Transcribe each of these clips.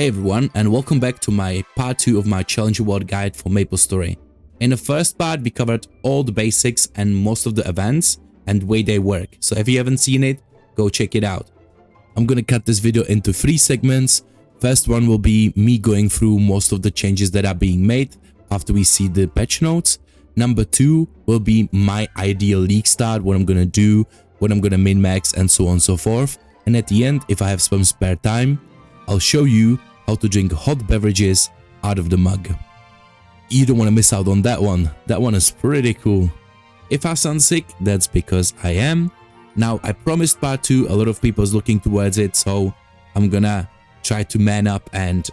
Hey everyone, and welcome back to my part 2 of my Challenger World guide for MapleStory. In the first part, we covered all the basics and most of the events and way they work. So if you haven't seen it, go check it out. I'm gonna cut this video into 3 segments. First one will be me going through most of the changes that are being made after we see the patch notes. Number 2 will be my ideal league start, what I'm gonna do, what I'm gonna min-max, and so on and so forth. And at the end, if I have some spare time, I'll show you how to drink hot beverages out of the mug. You don't want to miss out on that one. That one is pretty cool. If I sound sick, that's because I am. Now, I promised part 2, a lot of people is looking towards it, so I'm gonna try to man up and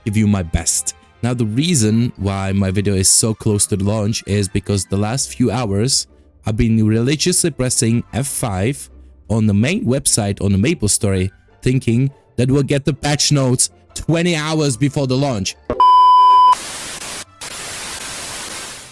give you my best. Now, the reason why my video is so close to the launch is because the last few hours, I've been religiously pressing F5 on the main website on the MapleStory, thinking that we'll get the patch notes 20 hours before the launch.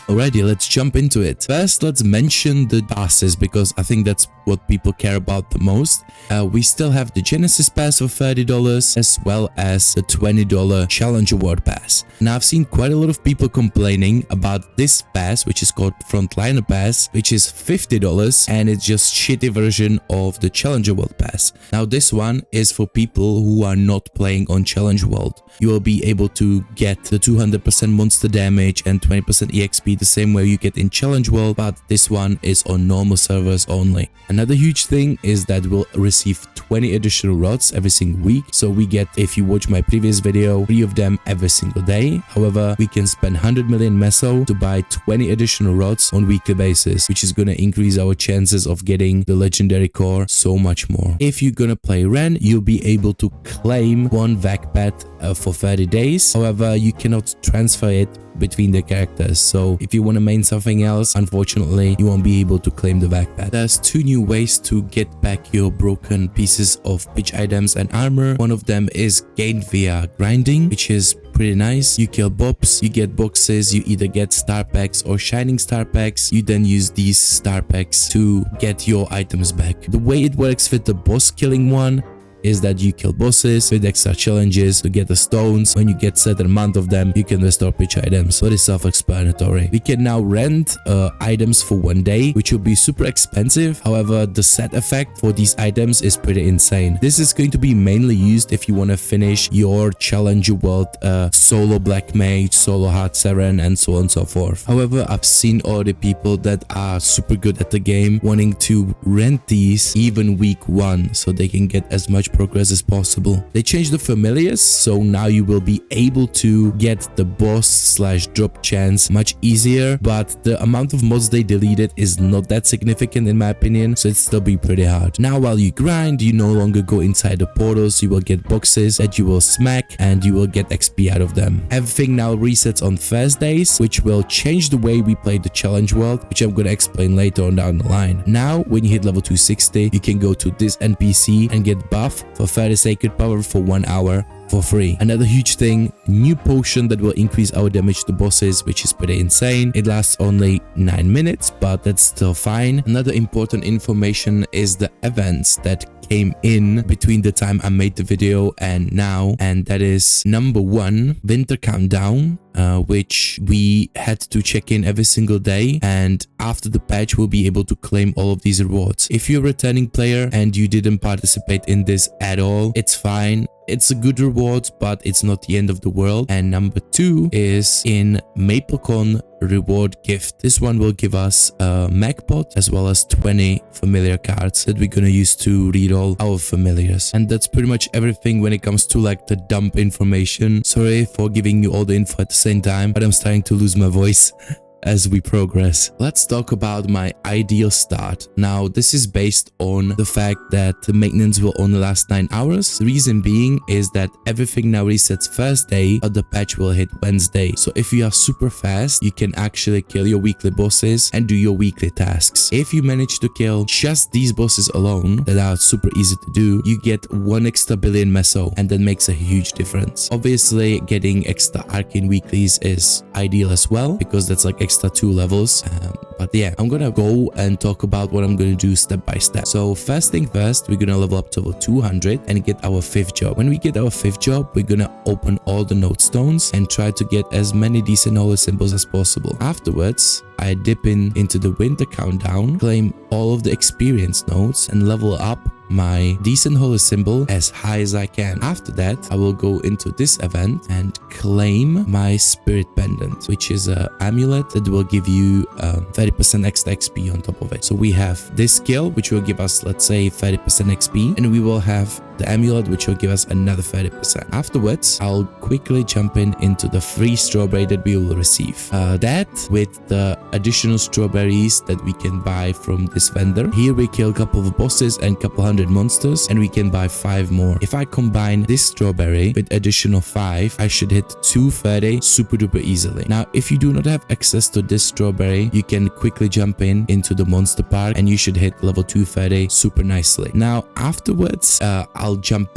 Alrighty, let's jump into it. First, let's mention the passes because I think that's what people care about the most. We still have the Genesis Pass for $30 as well as the $20 Challenger World Pass. Now, I've seen quite a lot of people complaining about this pass, which is called Frontliner Pass, which is $50 and it's just shitty version of the Challenger World Pass. Now, this one is for people who are not playing on Challenger World. You will be able to get the 200% monster damage and 20% EXP the same way you get in Challenge World, but this one is on normal servers only. Another huge thing is that we'll receive 20 additional rods every single week. So we get, if you watch my previous video, 3 of them every single day. However, we can spend 100 million meso to buy 20 additional rods on weekly basis, which is going to increase our chances of getting the legendary core so much more. If you're gonna play Ren, you'll be able to claim one vac pet for 30 days. However, you cannot transfer it between the characters, so if you want to main something else, unfortunately you won't be able to claim the backpack. There's 2 new ways to get back your broken pieces of pitch items and armor. One of them is gained via grinding, which is pretty nice. You kill mobs, you get boxes, you either get star packs or shining star packs. You then use these star packs to get your items back. The way it works with the boss killing one is that you kill bosses with extra challenges to get the stones. When you get certain amount of them, you can restore pitch items. So it is self-explanatory. We can now rent items for 1 day, which will be super expensive. However, the set effect for these items is pretty insane. This is going to be mainly used if you want to finish your Challenger World solo Black Mage, solo Hard Seren, and so on and so forth. However, I've seen all the people that are super good at the game wanting to rent these even week 1 so they can get as much progress as possible. They changed the familiars, so now you will be able to get the boss / drop chance much easier, but the amount of mods they deleted is not that significant in my opinion, so it still be pretty hard. Now, while you grind, you no longer go inside the portals. You will get boxes that you will smack and you will get XP out of them. Everything now resets on Thursdays, which will change the way we play the Challenge World, which I'm gonna explain later on down the line. Now, when you hit level 260, you can go to this NPC and get buff for 30 sacred power for 1 hour for free. Another huge thing, new potion that will increase our damage to bosses, which is pretty insane. It lasts only 9 minutes, but that's still fine. Another important information is the events that came in between the time I made the video and now, and that is number 1, Winter Countdown, which we had to check in every single day, and after the patch we'll be able to claim all of these rewards. If you're a returning player and you didn't participate in this at all, it's fine. It's a good reward, but it's not the end of the world. And number 2 is in MapleCon reward gift. This one will give us a MacPot as well as 20 familiar cards that we're gonna use to read all our familiars. And that's pretty much everything when it comes to like the dump information. Sorry for giving you all the info at the same time, but I'm starting to lose my voice as we progress. Let's talk about my ideal start. Now, this is based on the fact that the maintenance will only last 9 hours. The reason being is that everything now resets Thursday, but the patch will hit Wednesday. So if you are super fast, you can actually kill your weekly bosses and do your weekly tasks. If you manage to kill just these bosses alone, that are super easy to do, you get 1 extra billion meso, and that makes a huge difference. Obviously, getting extra arcane weeklies is ideal as well, because that's like extra 2 levels. But yeah, I'm gonna go and talk about what I'm gonna do step by step. So first thing first, we're gonna level up to level 200 and get our 5th job. When we get our 5th job, we're gonna open all the node stones and try to get as many decent holy symbols as possible. Afterwards, I dip into the winter countdown, claim all of the experience nodes and level up my decent holy symbol as high as I can. After that, I will go into this event and claim my spirit pendant, which is an amulet that will give you 30% extra XP on top of it. So we have this skill, which will give us, let's say, 30% XP, and we will have the amulet, which will give us another 30%. Afterwards, I'll quickly jump into the free strawberry that we will receive. That with the additional strawberries that we can buy from this vendor. Here we kill a couple of bosses and a couple hundred monsters, and we can buy 5 more. If I combine this strawberry with additional 5, I should hit 230 super duper easily. Now, if you do not have access to this strawberry, you can quickly jump into the monster park and you should hit level 230 super nicely. Now, afterwards, I'll jump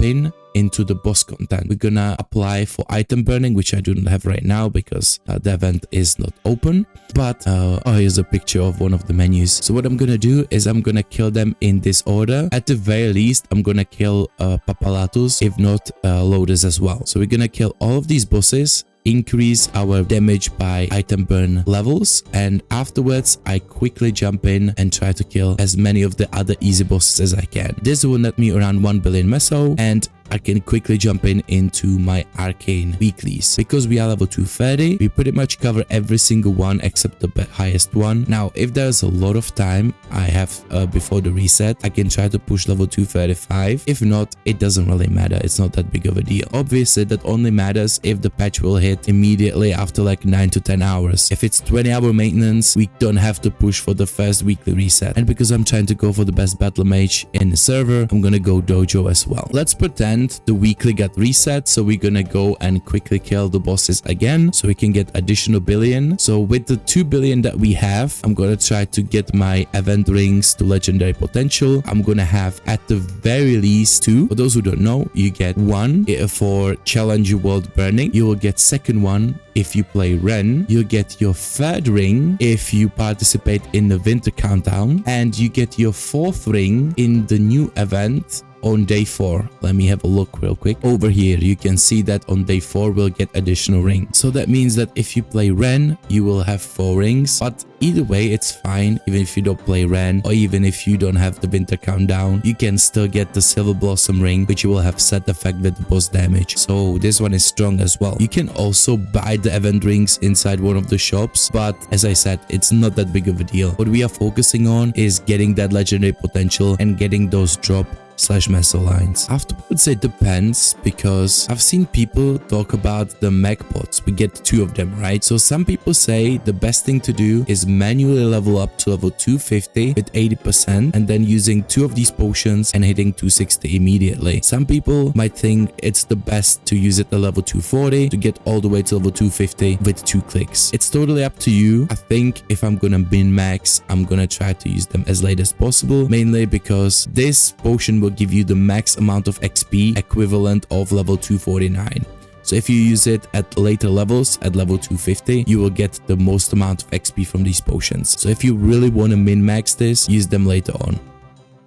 into the boss content. We're gonna apply for item burning, which I do not have right now because the event is not open. But oh, here's a picture of one of the menus. So what I'm gonna do is I'm gonna kill them in this order. At the very least, I'm gonna kill Papalatus, if not Lotus as well. So we're gonna kill all of these bosses, increase our damage by item burn levels, and afterwards I quickly jump in and try to kill as many of the other easy bosses as I can. This will net me around 1 billion meso, and I can quickly jump into my arcane weeklies. Because we are level 230, we pretty much cover every single one except the highest one. Now, if there's a lot of time I have before the reset, I can try to push level 235. If not, it doesn't really matter. It's not that big of a deal. Obviously, that only matters if the patch will hit immediately after like 9 to 10 hours. If it's 20-hour maintenance, we don't have to push for the first weekly reset. And because I'm trying to go for the best battle mage in the server, I'm gonna go dojo as well. Let's pretend the weekly got reset, so we're gonna go and quickly kill the bosses again so we can get additional billion. So with the 2 billion that we have, I'm gonna try to get my event rings to legendary potential. I'm gonna have at the very least 2. For those who don't know, you get 1 for Challenger World burning. You will get second one if you play Ren. You'll get your 3rd ring if you participate in the winter countdown, and you get your 4th ring in the new event on day 4. Let me have a look real quick. Over here, you can see that on day 4 we'll get additional rings. So that means that if you play Ren, you will have 4 rings. But either way, it's fine. Even if you don't play Ren, or even if you don't have the winter countdown, you can still get the silver blossom ring, which you will have set effect with the boss damage. So this one is strong as well. You can also buy the event rings inside one of the shops, but as I said, it's not that big of a deal. What we are focusing on is getting that legendary potential and getting those drop/meso lines. Afterwards, it depends, because I've seen people talk about the mech pots. We get 2 of them, right? So some people say the best thing to do is manually level up to level 250 with 80% and then using 2 of these potions and hitting 260 immediately. Some people might think it's the best to use it at level 240 to get all the way to level 250 with 2 clicks. It's totally up to you. I think if I'm gonna min max, I'm gonna try to use them as late as possible, mainly because this potion will give you the max amount of XP equivalent of level 249. So if you use it at later levels, at level 250, you will get the most amount of XP from these potions. So if you really want to min-max this, use them later on.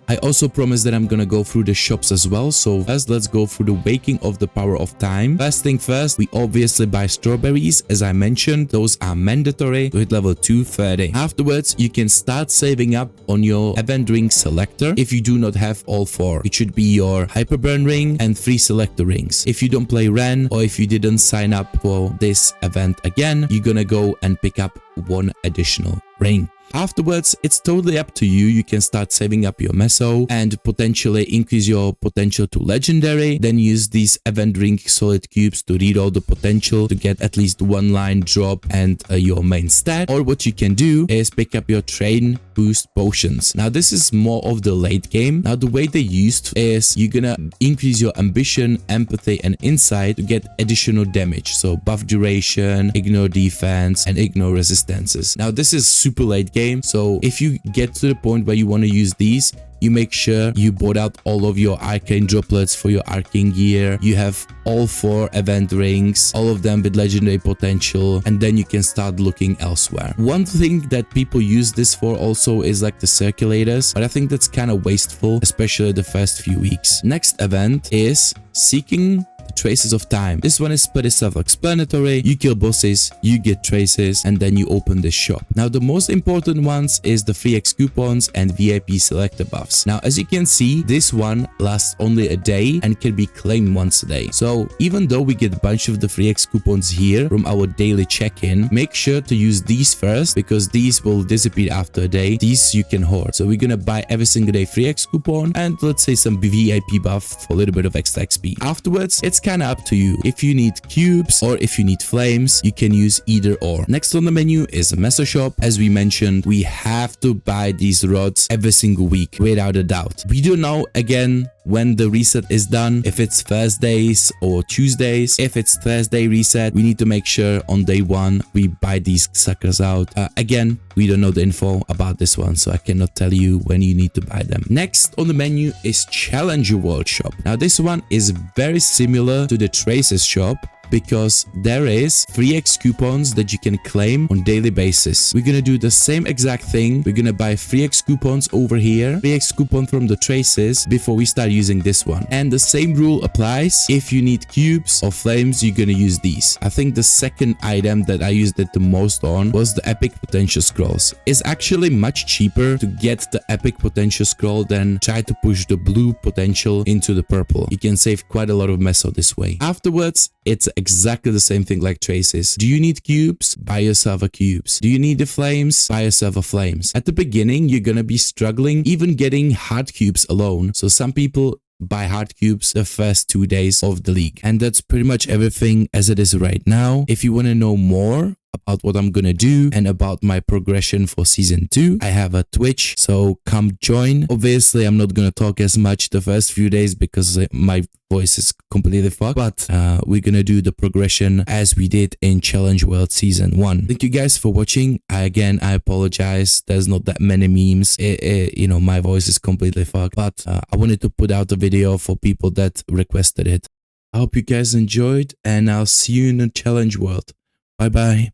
I also promised that I'm gonna go through the shops as well, so first let's go through the waking of the power of time. First thing first, we obviously buy strawberries. As I mentioned, those are mandatory to hit level 230. Afterwards, you can start saving up on your event ring selector if you do not have all 4. It should be your hyperburn ring and 3 selector rings. If you don't play Ren, or if you didn't sign up for this event again, you're gonna go and pick up 1 additional ring. Afterwards, it's totally up to you. You can start saving up your meso and potentially increase your potential to legendary. Then use these event ring solid cubes to reroll the potential to get at least 1 line drop and your main stat. Or what you can do is pick up your train boost potions. Now this is more of the late game. Now the way they used is you're gonna increase your ambition, empathy and insight to get additional damage. So buff duration, ignore defense and ignore resistances. Now this is super late game. So if you get to the point where you want to use these, you make sure you bought out all of your arcane droplets for your arcane gear. You have all 4 event rings, all of them with legendary potential, and then you can start looking elsewhere. One thing that people use this for also is like the circulators, but I think that's kind of wasteful, especially the first few weeks. Next event is seeking traces of time. This one is pretty self-explanatory. You kill bosses, you get traces, and then you open this shop. Now the most important ones is the free X coupons and VIP selector buffs. Now as you can see, this one lasts only a day and can be claimed once a day. So even though we get a bunch of the free X coupons here from our daily check-in, make sure to use these first because these will disappear after a day. These you can hoard. So we're gonna buy every single day free X coupon and let's say some VIP buff for a little bit of extra XP. Afterwards, it's kind of up to you. If you need cubes or if you need flames, you can use either or. Next on the menu is a meso shop. As we mentioned, we have to buy these rods every single week without a doubt. We don't know again when the reset is done, if it's Thursdays or Tuesdays. If it's Thursday reset, we need to make sure on day 1 we buy these suckers out. Again, we don't know the info about this one, so I cannot tell you when you need to buy them. Next on the menu is Challenger World shop. Now this one is very similar to the Traces shop, because there is free X coupons that you can claim on daily basis. We're gonna do the same exact thing. We're gonna buy free X coupons over here, free X coupon from the Traces before we start using this one. And the same rule applies. If you need cubes or flames, you're gonna use these. I think the second item that I used it the most on was the epic potential scrolls. It's actually much cheaper to get the epic potential scroll than try to push the blue potential into the purple. You can save quite a lot of meso this way. Afterwards, it's exactly the same thing like Traces. Do you need cubes? Buy yourself a cubes. Do you need the flames? Buy yourself a flames. At the beginning, you're gonna be struggling even getting hard cubes alone. So some people buy hard cubes the first 2 days of the league. And that's pretty much everything as it is right now. If you want to know more about what I'm gonna do and about my progression for season 2, I have a Twitch, so come join. Obviously I'm not gonna talk as much the first few days because my voice is completely fucked, but we're gonna do the progression as we did in Challenge World season 1. Thank you guys for watching. I apologize, there's not that many memes. You know, my voice is completely fucked, but I wanted to put out a video for people that requested it. I hope you guys enjoyed, and I'll see you in the Challenge World. Bye bye.